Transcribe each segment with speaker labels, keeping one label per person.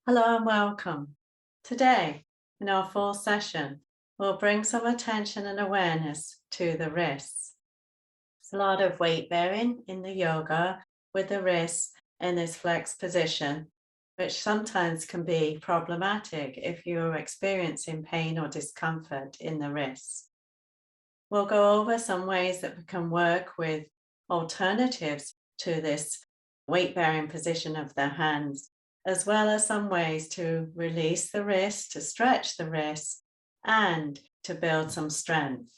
Speaker 1: Hello and welcome. Today, in our full session, we'll bring some attention and awareness to the wrists. There's a lot of weight bearing in the yoga with the wrists in this flexed position, which sometimes can be problematic if you're experiencing pain or discomfort in the wrists. We'll go over some ways that we can work with alternatives to this weight bearing position of the hands, as well as some ways to release the wrist, to stretch the wrist, and to build some strength.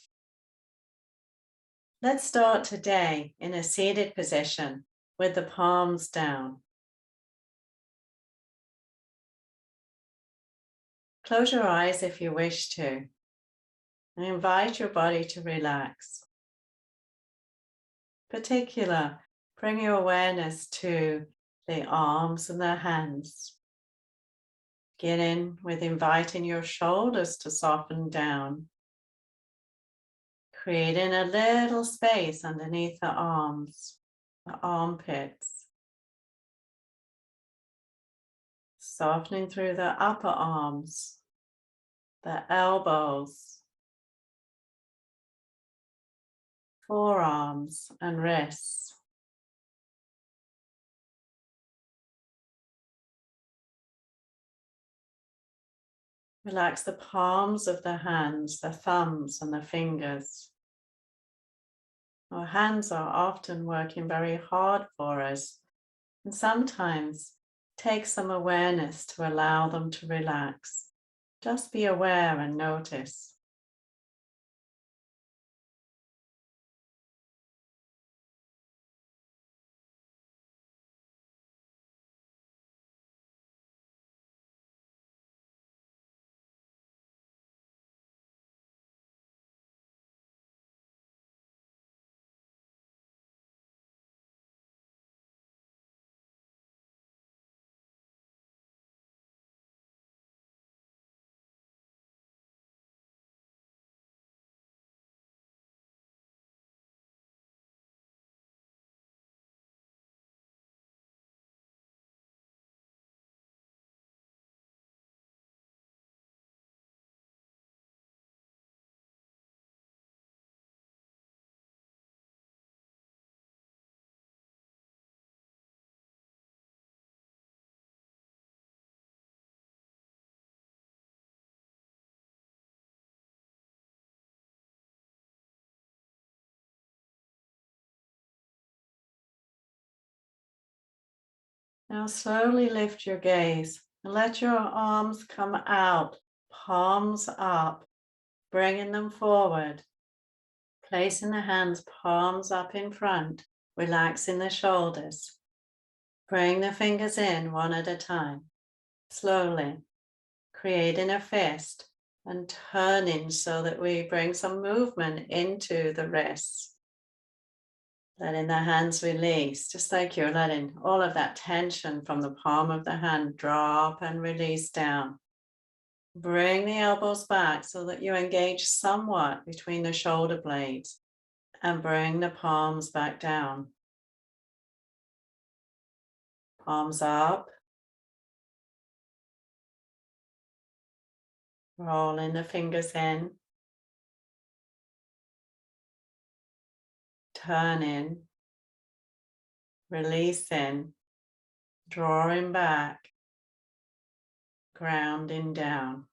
Speaker 1: Let's start today in a seated position with the palms down. Close your eyes if you wish to, and invite your body to relax. Particular, bring your awareness to the arms and the hands. Beginning with inviting your shoulders to soften down, creating a little space underneath the arms, the armpits, softening through the upper arms, the elbows, forearms, and wrists. Relax the palms of the hands, the thumbs, and the fingers. Our hands are often working very hard for us, and sometimes take some awareness to allow them to relax. Just be aware and notice. Now slowly lift your gaze and let your arms come out, palms up, bringing them forward. Placing the hands palms up in front, relaxing the shoulders. Bring the fingers in one at a time, slowly, creating a fist and turning so that we bring some movement into the wrists. Letting the hands release, just like you're letting all of that tension from the palm of the hand drop and release down. Bring the elbows back so that you engage somewhat between the shoulder blades and bring the palms back down. Palms up, rolling the fingers in, turning, releasing, drawing back, grounding down.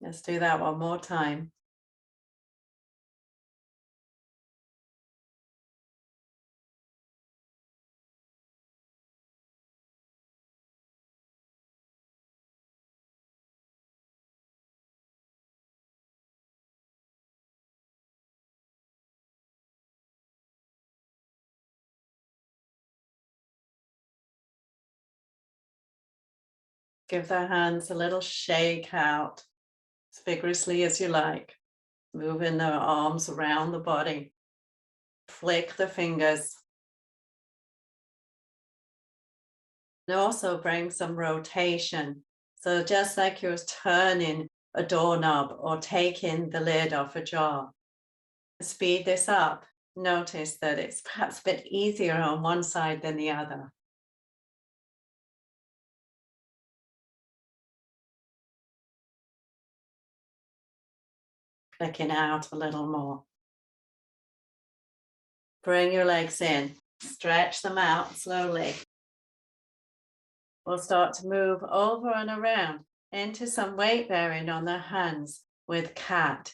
Speaker 1: Let's do that one more time. Give the hands a little shake out as vigorously as you like. Moving the arms around the body. Flick the fingers. And also bring some rotation. So just like you're turning a doorknob or taking the lid off a jar. Speed this up. Notice that it's perhaps a bit easier on one side than the other. Flicking out a little more. Bring your legs in. Stretch them out slowly. We'll start to move over and around into some weight bearing on the hands with cat.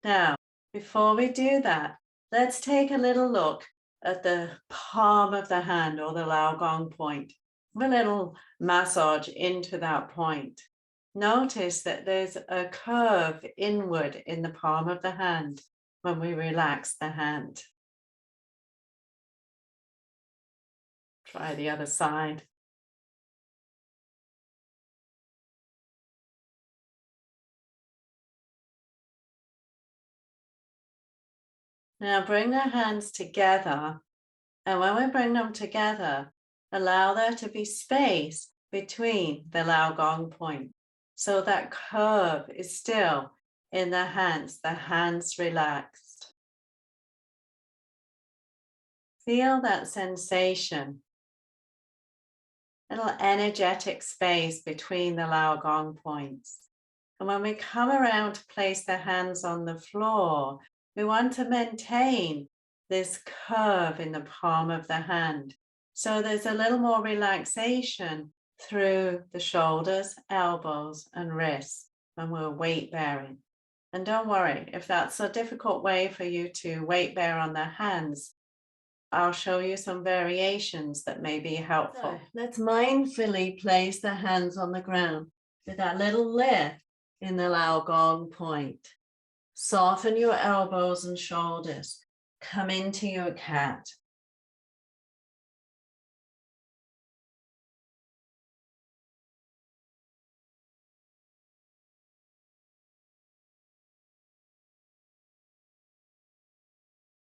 Speaker 1: Now, before we do that, let's take a little look at the palm of the hand or the Lao Gong point. A little massage into that point. Notice that there's a curve inward in the palm of the hand when we relax the hand. Try the other side. Now bring the hands together, and when we bring them together, allow there to be space between the Lao Gong point. So that curve is still in the hands relaxed. Feel that sensation, little energetic space between the Lao Gong points. And when we come around to place the hands on the floor, we want to maintain this curve in the palm of the hand. So there's a little more relaxation through the shoulders, elbows, and wrists when we're weight bearing. And don't worry, if that's a difficult way for you to weight bear on the hands, I'll show you some variations that may be helpful. So let's mindfully place the hands on the ground with that little lift in the Lao Gong point. Soften your elbows and shoulders. Come into your cat.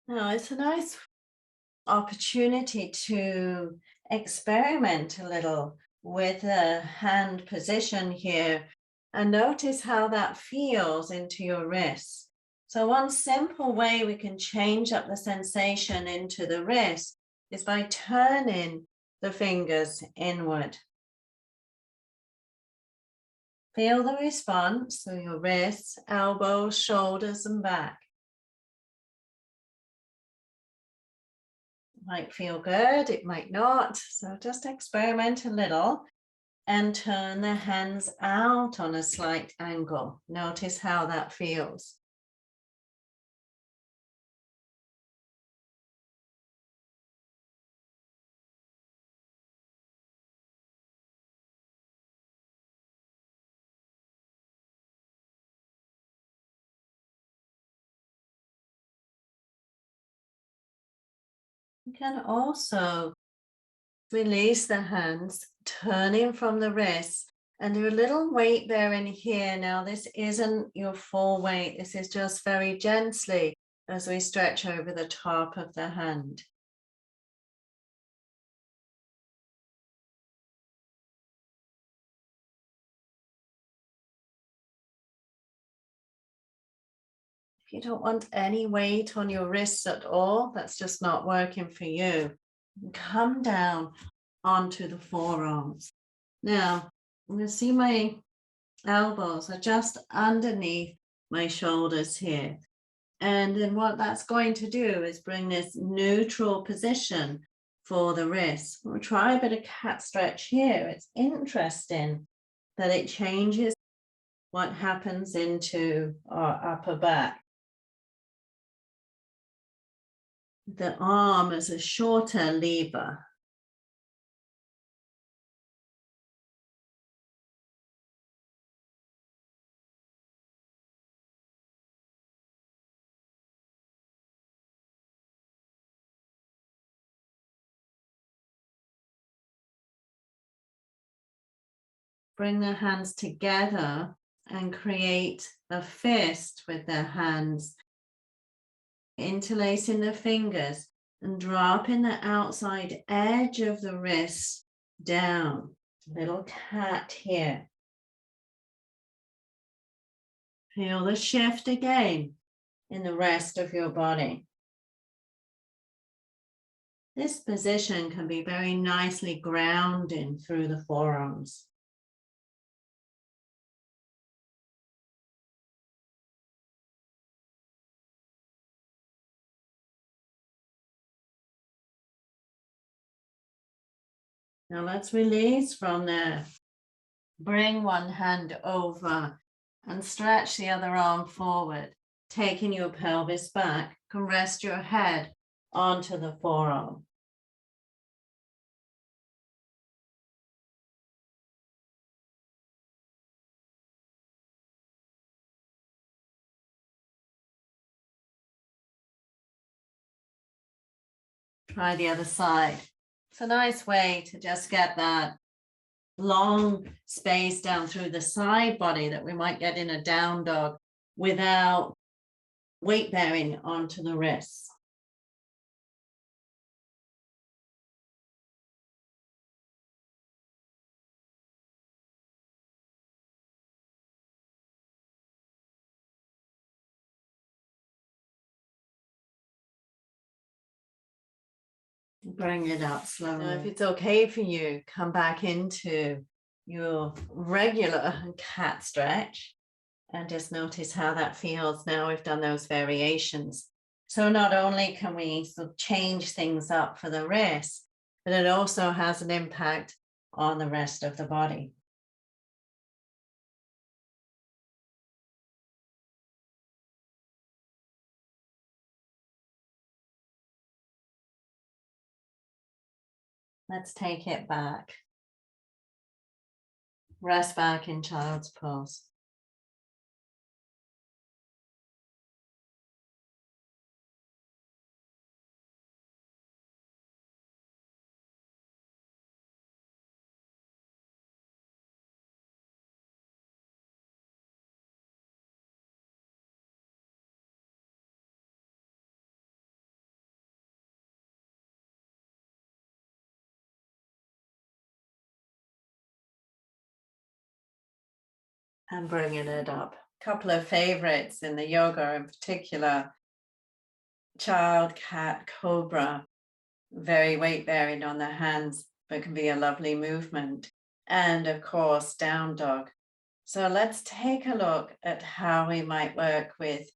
Speaker 1: Now it's a nice opportunity to experiment a little with the hand position here and notice how that feels into your wrists. So one simple way we can change up the sensation into the wrist is by turning the fingers inward. Feel the response through your wrists, elbows, shoulders, and back. It might feel good, it might not. So just experiment a little and turn the hands out on a slight angle. Notice how that feels. You can also release the hands, turning from the wrists, and do a little weight bearing here. Now, this isn't your full weight. This is just very gently as we stretch over the top of the hand. If you don't want any weight on your wrists at all, that's just not working for you. Come down onto the forearms. Now, I'm going to see my elbows are just underneath my shoulders here. And then what that's going to do is bring this neutral position for the wrist. We'll try a bit of cat stretch here. It's interesting that it changes what happens into our upper back. The arm is a shorter lever. bring their hands together and create a fist with their hands, interlacing the fingers and dropping the outside edge of the wrist down. Little cat here. Feel the shift again in the rest of your body. This position can be very nicely grounding through the forearms. Now let's release from there. Bring one hand over and stretch the other arm forward, taking your pelvis back. You can rest your head onto the forearm. Try the other side. It's a nice way to just get that long space down through the side body that we might get in a down dog without weight bearing onto the wrists. Bring it up slowly. Now, if it's okay for you, come back into your regular cat stretch and just notice how that feels. Now we've done those variations. So not only can we sort of change things up for the wrist, but it also has an impact on the rest of the body. Let's take it back. Rest back in child's pose. And bringing it up. A couple of favorites in the yoga in particular. Child, cat, cobra. Very weight bearing on the hands, but can be a lovely movement. And of course, down dog. So let's take a look at how we might work with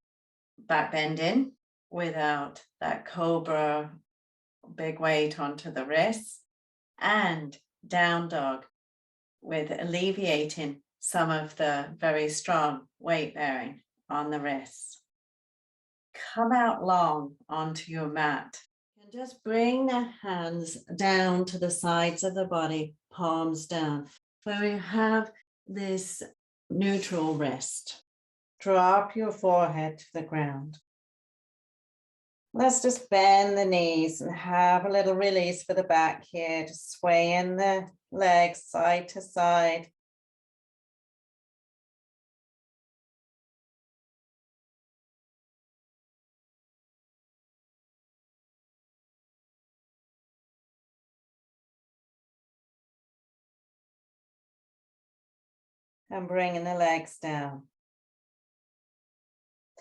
Speaker 1: back bending without that cobra big weight onto the wrists, and down dog with alleviating some of the very strong weight bearing on the wrists. Come out long onto your mat and just bring the hands down to the sides of the body, palms down, where we have this neutral wrist. Drop your forehead to the ground. Let's just bend the knees and have a little release for the back here, just swaying the legs side to side. And bringing the legs down.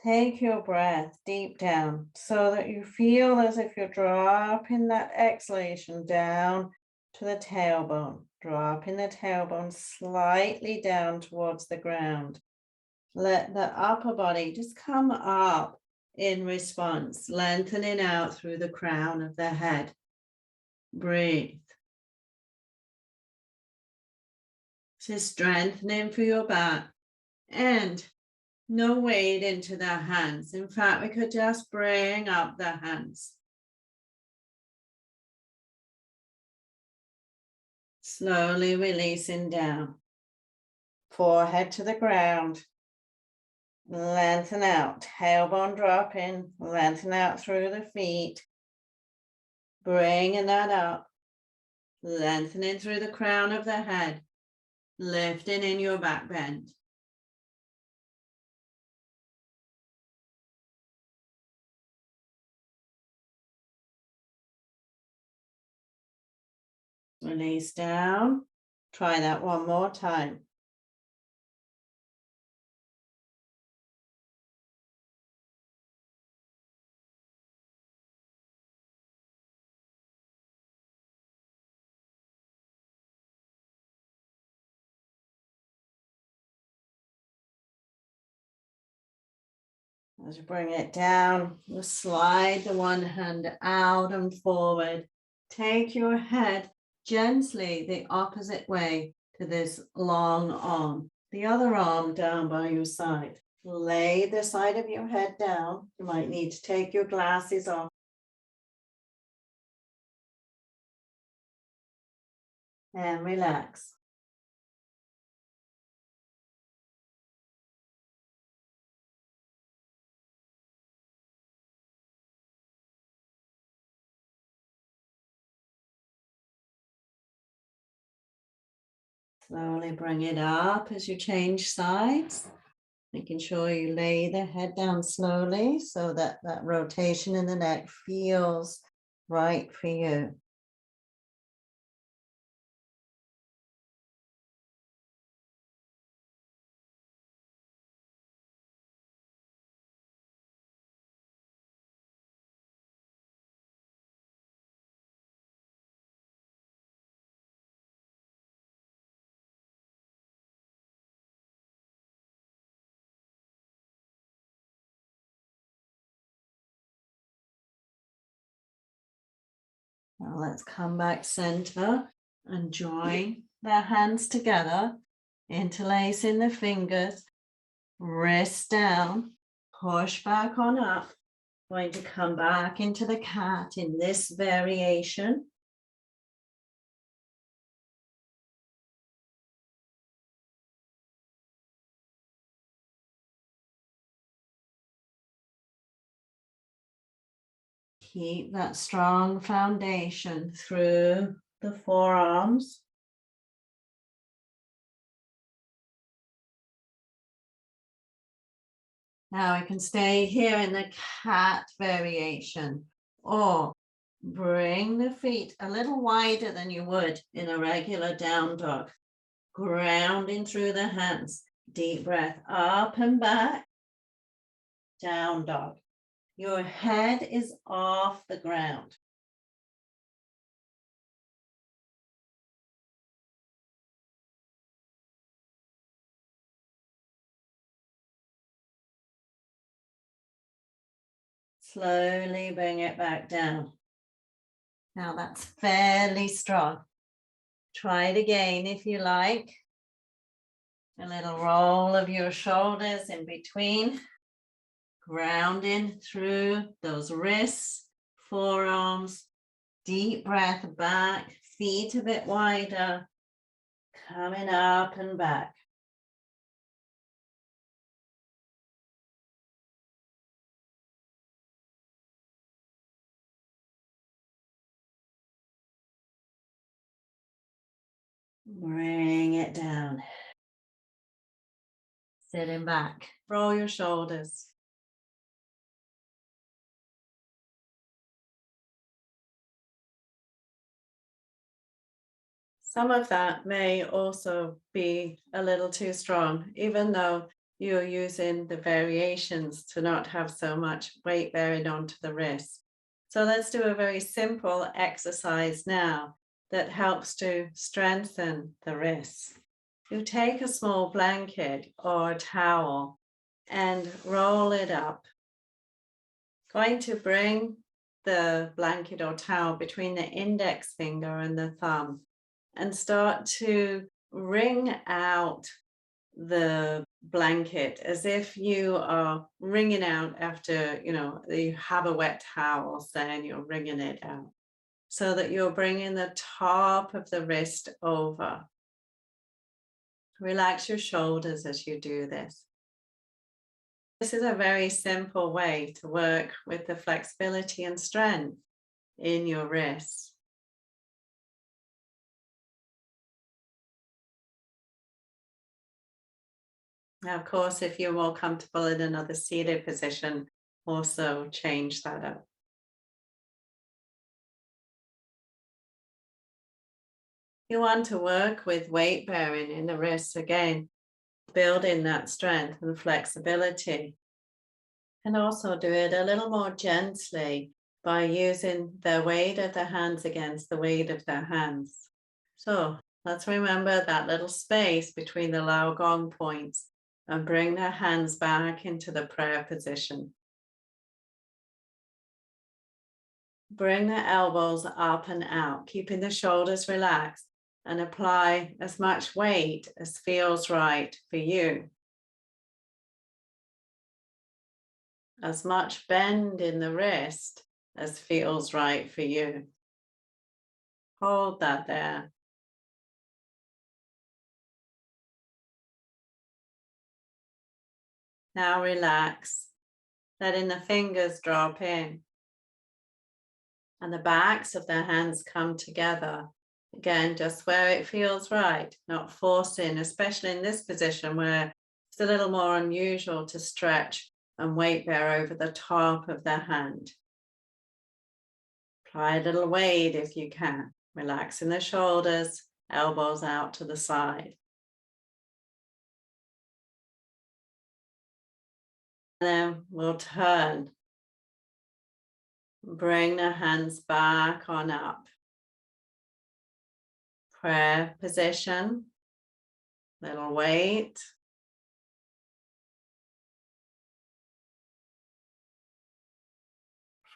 Speaker 1: Take your breath deep down so that you feel as if you're dropping that exhalation down to the tailbone, dropping the tailbone slightly down towards the ground. Let the upper body just come up in response, lengthening out through the crown of the head. Breathe. This is strengthening for your back, and no weight into the hands. In fact, we could just bring up the hands. Slowly releasing down. Forehead to the ground. Lengthen out. Tailbone drop in. Lengthen out through the feet. Bringing that up. Lengthening through the crown of the head. Lifting in your back bend. Release down. Try that one more time. As you bring it down, you slide the one hand out and forward. Take your head gently the opposite way to this long arm. The other arm down by your side. Lay the side of your head down. You might need to take your glasses off. And relax. Slowly bring it up as you change sides, making sure you lay the head down slowly so that that rotation in the neck feels right for you. Now let's come back center and join the hands together, interlacing the fingers, wrist down, push back on up. Going to come back into the cat in this variation. Keep that strong foundation through the forearms. Now I can stay here in the cat variation, or bring the feet a little wider than you would in a regular down dog. Grounding through the hands. Deep breath up and back. Down dog. Your head is off the ground. Slowly bring it back down. Now that's fairly strong. Try it again if you like. A little roll of your shoulders in between. Grounding through those wrists, forearms. Deep breath back, feet a bit wider. Coming up and back. Bring it down. Sitting back. Roll your shoulders. Some of that may also be a little too strong, even though you're using the variations to not have so much weight bearing onto the wrist. So let's do a very simple exercise now that helps to strengthen the wrists. You take a small blanket or a towel and roll it up. Going to bring the blanket or towel between the index finger and the thumb and start to wring out the blanket as if you are wringing out after, you have a wet towel, say, and you're wringing it out, so that you're bringing the top of the wrist over. Relax your shoulders as you do this. This is a very simple way to work with the flexibility and strength in your wrists. Now, of course, if you're more comfortable in another seated position, also change that up. You want to work with weight bearing in the wrists again, building that strength and flexibility. And also do it a little more gently by using the weight of the hands against the weight of the hands. So let's remember that little space between the Lao Gong points and bring the hands back into the prayer position. Bring the elbows up and out, keeping the shoulders relaxed, and apply as much weight as feels right for you. As much bend in the wrist as feels right for you. Hold that there. Now relax, letting the fingers drop in and the backs of the hands come together. Again, just where it feels right, not forcing, especially in this position where it's a little more unusual to stretch and weight bear over the top of the hand. Apply a little weight if you can. Relaxing the shoulders, elbows out to the side. Then we'll turn. Bring the hands back on up. Prayer position. Little weight.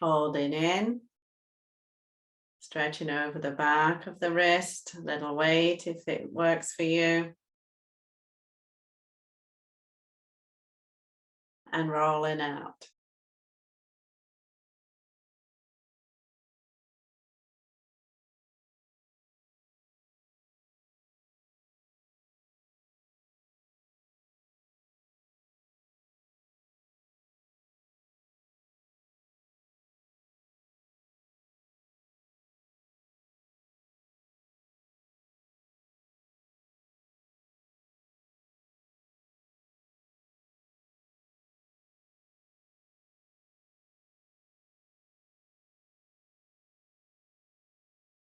Speaker 1: Folding in. Stretching over the back of the wrist. Little weight if it works for you. And rolling out.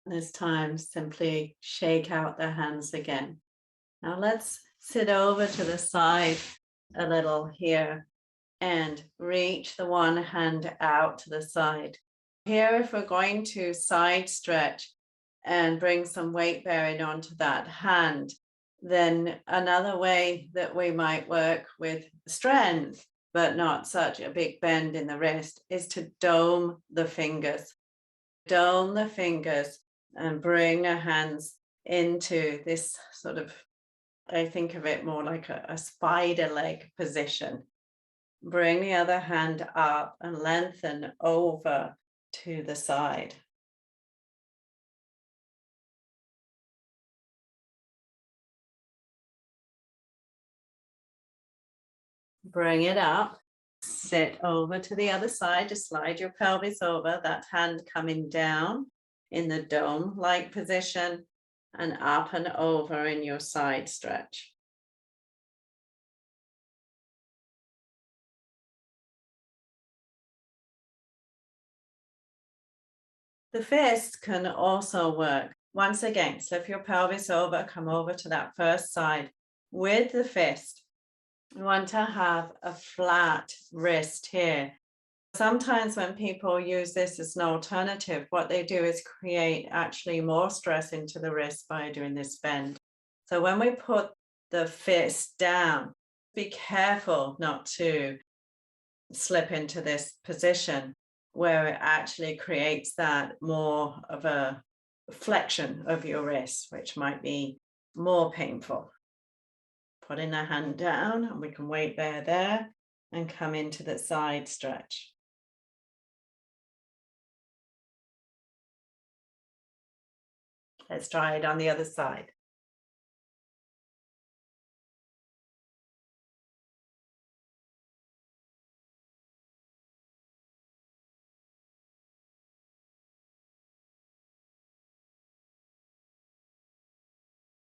Speaker 1: This time, simply shake out the hands again. Now let's sit over to the side a little here and reach the one hand out to the side. Here, if we're going to side stretch and bring some weight bearing onto that hand, then another way that we might work with strength, but not such a big bend in the wrist, is to dome the fingers. Dome the fingers and bring the hands into this sort of, I think of it more like a spider leg position. Bring the other hand up and lengthen over to the side. Bring it up. Sit over to the other side. Just slide your pelvis over, that hand coming down in the dome-like position and up and over in your side stretch. The fist can also work. Once again, slip your pelvis over, come over to that first side. With the fist, you want to have a flat wrist here. Sometimes when people use this as an alternative, what they do is create actually more stress into the wrist by doing this bend. So when we put the fist down, be careful not to slip into this position where it actually creates that more of a flexion of your wrist, which might be more painful. Putting the hand down, and we can weight bear there and come into the side stretch. Let's try it on the other side.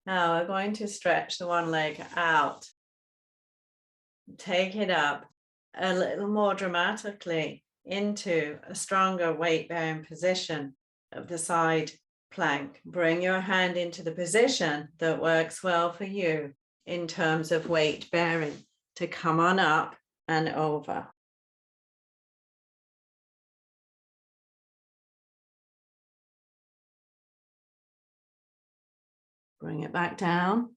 Speaker 1: Now we're going to stretch the one leg out. take it up a little more dramatically into a stronger weight-bearing position of the side plank. Bring your hand into the position that works well for you in terms of weight bearing to come on up and over. Bring it back down.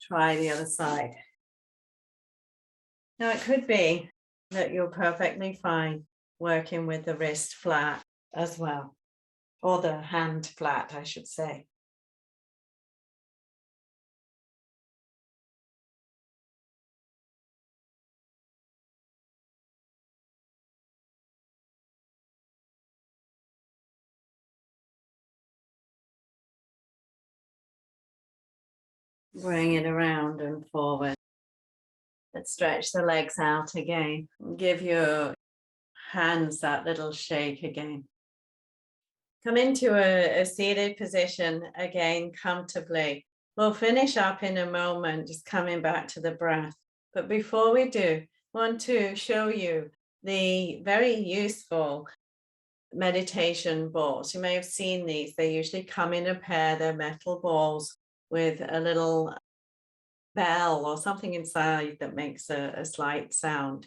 Speaker 1: Try the other side. Now it could be that you're perfectly fine working with the wrist flat as well, or the hand flat, I should say. Bring it around and forward. Let's stretch the legs out again. Give your hands that little shake again. Come into a seated position again comfortably. We'll finish up in a moment, just coming back to the breath. But before we do, I want to show you the very useful meditation balls. You may have seen these. They usually come in a pair. They're metal balls with a little bell or something inside that makes a slight sound.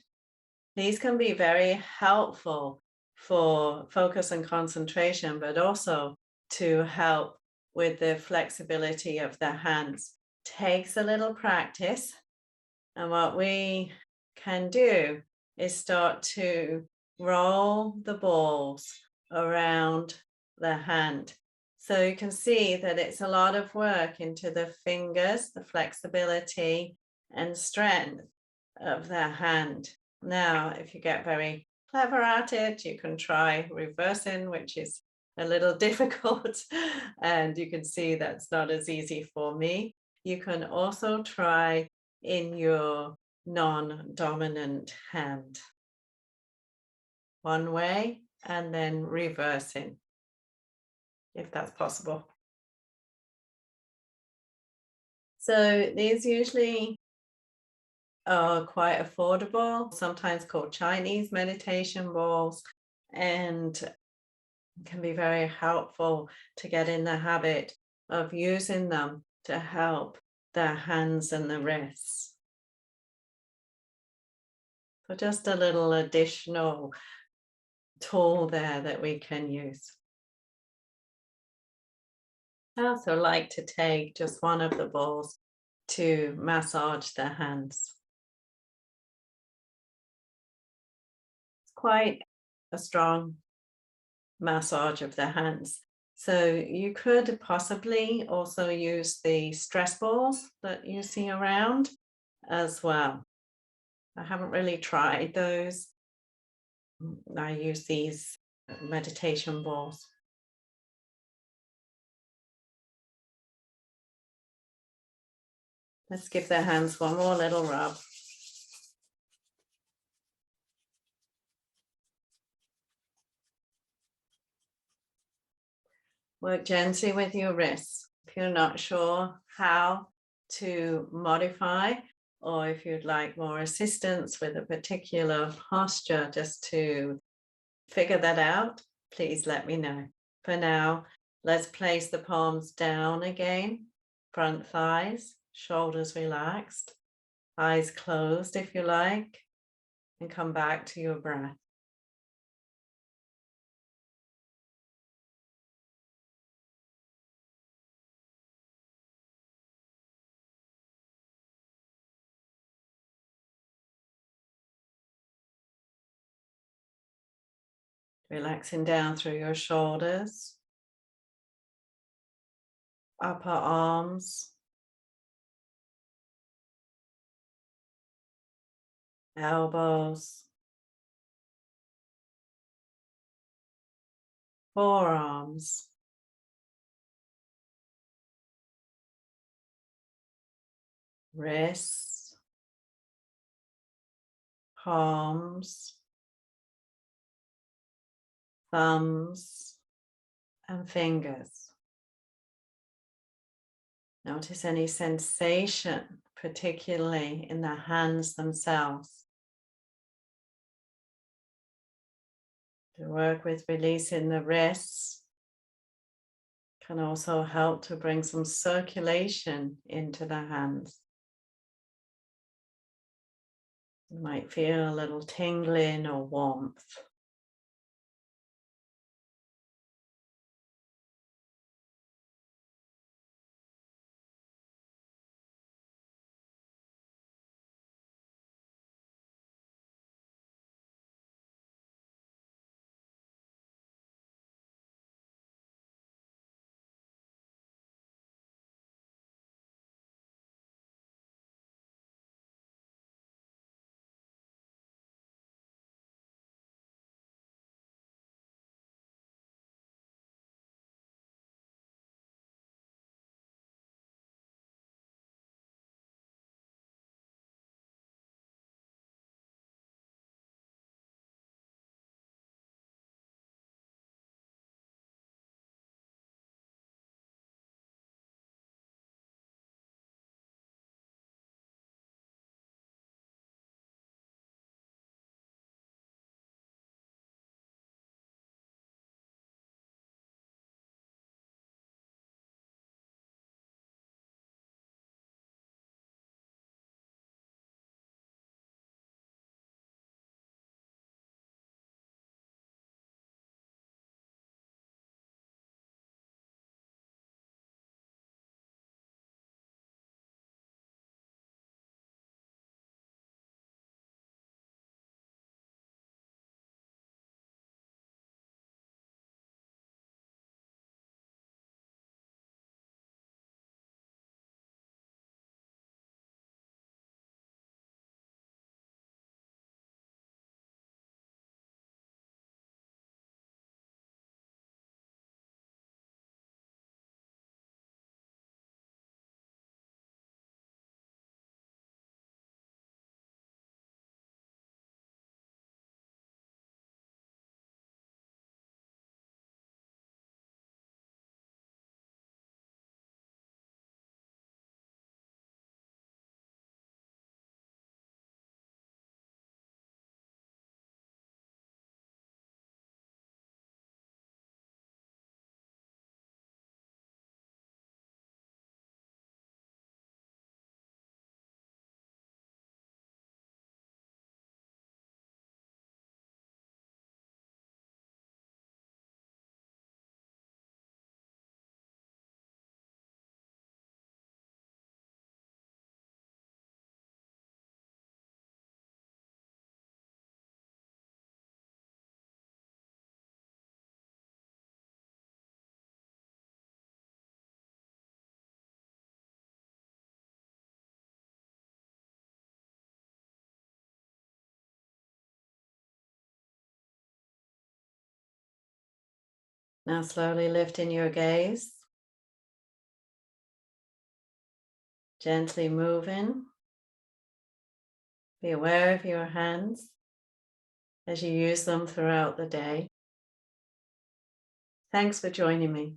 Speaker 1: These can be very helpful for focus and concentration, but also to help with the flexibility of the hands. Takes a little practice. And what we can do is start to roll the balls around the hand. So you can see that it's a lot of work into the fingers, the flexibility and strength of the hand. Now, if you get very clever at it, you can try reversing, which is a little difficult. And you can see that's not as easy for me. You can also try in your non-dominant hand. One way and then reversing, if that's possible. So these usually are quite affordable, sometimes called Chinese meditation balls, and can be very helpful to get in the habit of using them to help the hands and the wrists. So just a little additional tool there that we can use. I also like to take just one of the balls to massage the hands. It's quite a strong massage of the hands. So you could possibly also use the stress balls that you see around as well. I haven't really tried those. I use these meditation balls. Let's give the hands one more little rub. Work gently with your wrists. If you're not sure how to modify, or if you'd like more assistance with a particular posture just to figure that out, please let me know. For now, let's place the palms down again, front thighs, shoulders relaxed, eyes closed if you like, and come back to your breath. Relaxing down through your shoulders, upper arms, elbows, forearms, wrists, palms, thumbs, and fingers. Notice any sensation particularly in the hands themselves. To work with releasing the wrists can also help to bring some circulation into the hands. You might feel a little tingling or warmth. Now slowly lifting your gaze, gently moving. Be aware of your hands as you use them throughout the day. Thanks for joining me.